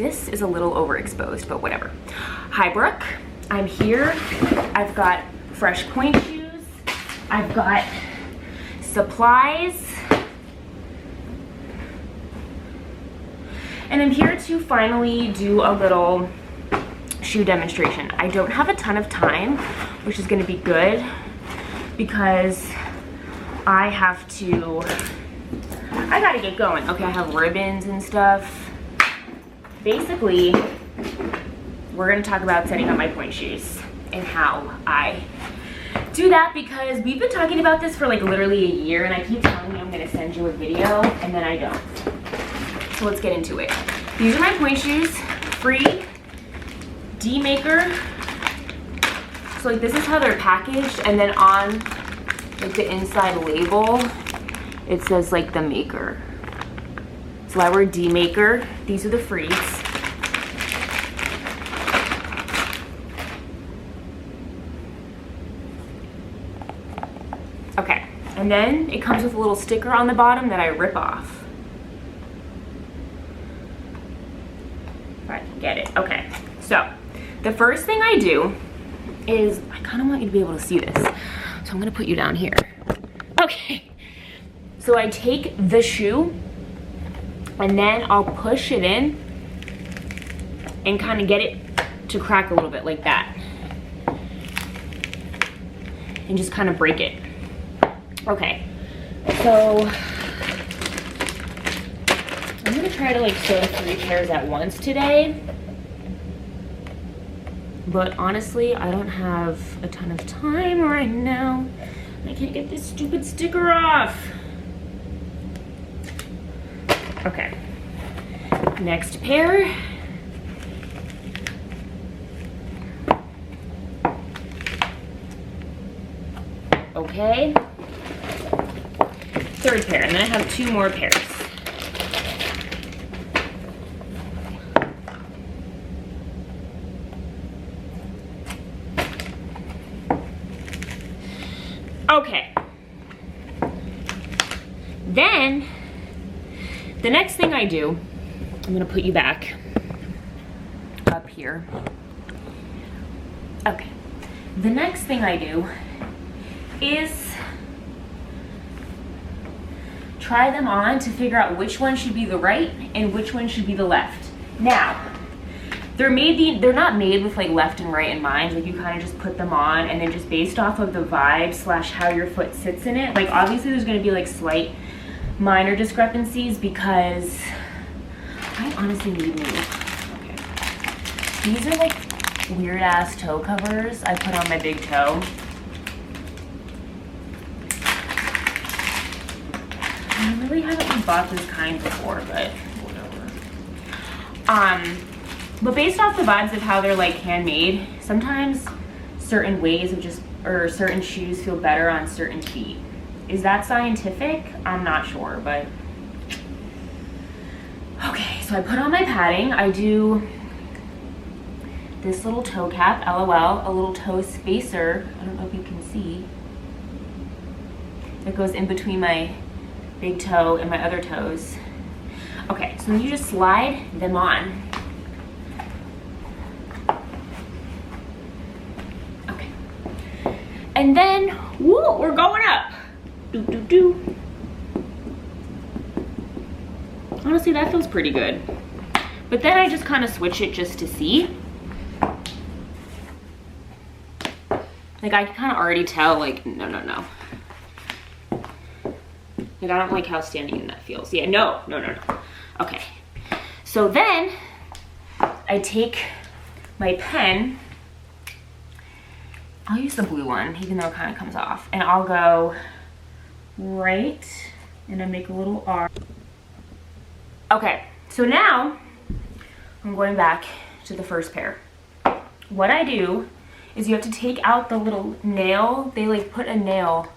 this is a little overexposed, but whatever. Hi, Brooke. I'm here. I've got fresh Pointe shoes. I've got supplies. And I'm here to finally do a little shoe demonstration. I don't have a ton of time, which is gonna be good because I gotta get going. Okay, I have ribbons and stuff. Basically, we're gonna talk about setting up my Pointe shoes and how I do that, because we've been talking about this for like literally a year and I keep telling you I'm gonna send you a video and then I don't. So let's get into it. These are my Pointe shoes, free D-maker. So like this is how they're packaged, and then on like the inside label, it says like the maker. So I wear D-maker. These are the frees. Okay, and then it comes with a little sticker on the bottom that I rip off. If I can get it. Okay, so the first thing I do is, I kind of want you to be able to see this. So I'm gonna put you down here. Okay, so I take the shoe and then I'll push it in and kind of get it to crack a little bit like that. And just kind of break it. Okay, so I'm gonna try to like sew 3 pairs at once today. But honestly, I don't have a ton of time right now. I can't get this stupid sticker off. Okay, next pair. Okay, 3rd pair, and then I have 2 more pairs. Okay, then the next thing I do, I'm gonna put you back up here. Okay, the next thing I do is try them on to figure out which one should be the right and which one should be the left. Now, they're not made with like left and right in mind. Like you kind of just put them on and then just based off of the vibe / how your foot sits in it. Like obviously there's gonna be like slight minor discrepancies because I honestly need new. Okay. These are like weird ass toe covers I put on my big toe. I really haven't bought this kind before, but whatever. But based off the vibes of how they're like handmade, sometimes certain ways of certain shoes feel better on certain feet. Is that scientific? I'm not sure, but. Okay, so I put on my padding. I do this little toe cap, LOL, a little toe spacer. I don't know if you can see. It goes in between my big toe and my other toes. Okay, so then you just slide them on. Okay. And then, woo, we're going up. Do, do, do. Honestly, that feels pretty good. But then I just kind of switch it just to see. Like I can kind of already tell, like, no. Like I don't like how standing in that feels. Yeah, no. Okay. So then I take my pen. I'll use the blue one, even though it kind of comes off. And I'll go right, and I make a little R. Okay, so now I'm going back to the first pair. What I do is you have to take out the little nail. They like put a nail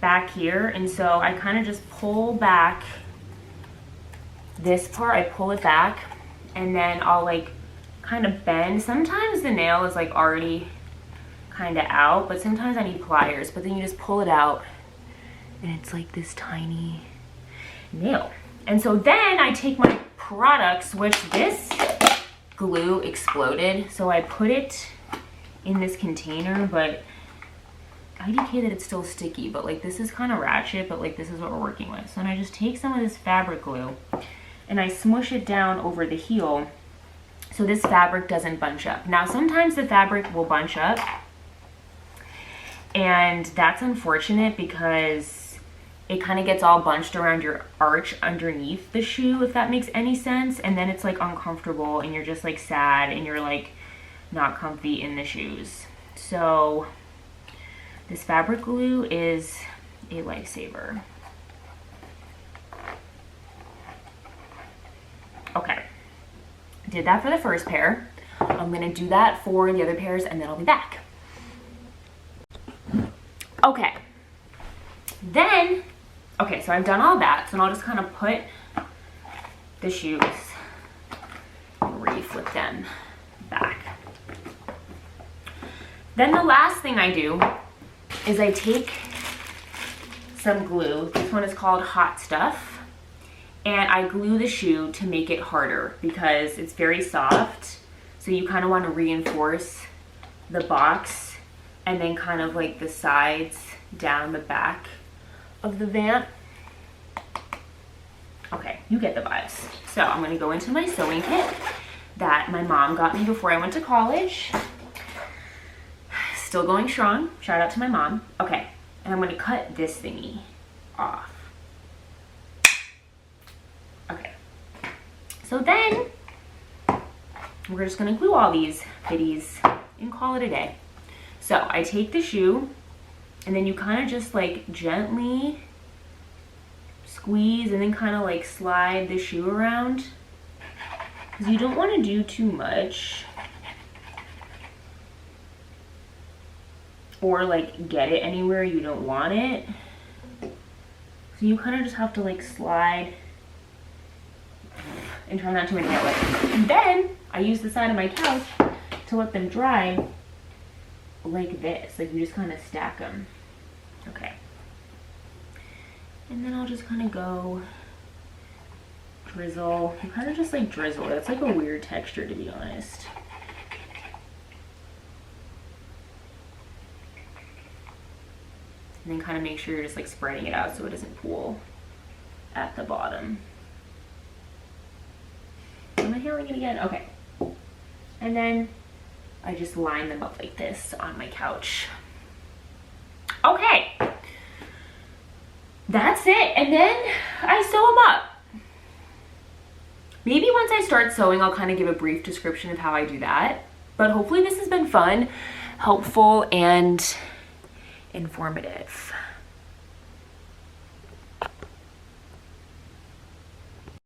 back here, and so I kind of just pull back this part. I pull it back, and then I'll like kind of bend. Sometimes the nail is like already kind of out, but sometimes I need pliers. But then you just pull it out, and it's like this tiny nail. And so then I take my products, which this glue exploded. So I put it in this container, but IDK that it's still sticky, but like this is kind of ratchet, but like this is what we're working with. So then I just take some of this fabric glue and I smush it down over the heel so this fabric doesn't bunch up. Now sometimes the fabric will bunch up, and that's unfortunate because it kind of gets all bunched around your arch underneath the shoe, if that makes any sense, and then it's like uncomfortable and you're just like sad and you're like not comfy in the shoes. So this fabric glue is a lifesaver. Okay, did that for the first pair. I'm gonna do that for the other pairs and then I'll be back. Okay, then, okay, so I've done all that. So now I'll just kind of put the shoes and reflip them back. Then the last thing I do is I take some glue. This one is called Hot Stuff. And I glue the shoe to make it harder because it's very soft. So you kind of want to reinforce the box and then kind of like the sides down the back of the vamp. Okay, you get the vibes. So I'm gonna go into my sewing kit that my mom got me before I went to college. Still going strong, shout out to my mom. Okay, and I'm gonna cut this thingy off. Okay, so then we're just gonna glue all these biddies and call it a day. So I take the shoe and then you kind of just like gently squeeze and then kind of like slide the shoe around, because you don't want to do too much or like get it anywhere you don't want it. So you kind of just have to like slide and try not to inhale it. And then I use the side of my couch to let them dry like this. Like you just kind of stack them. Okay. And then I'll just kind of go drizzle. You kind of just like drizzle it. It's like a weird texture, to be honest. And then kind of make sure you're just like spreading it out so it doesn't pool at the bottom. Am I hearing it again? Okay. And then I just line them up like this on my couch. Okay. That's it. And then I sew them up. Maybe once I start sewing, I'll kind of give a brief description of how I do that. But hopefully this has been fun, helpful, and informative.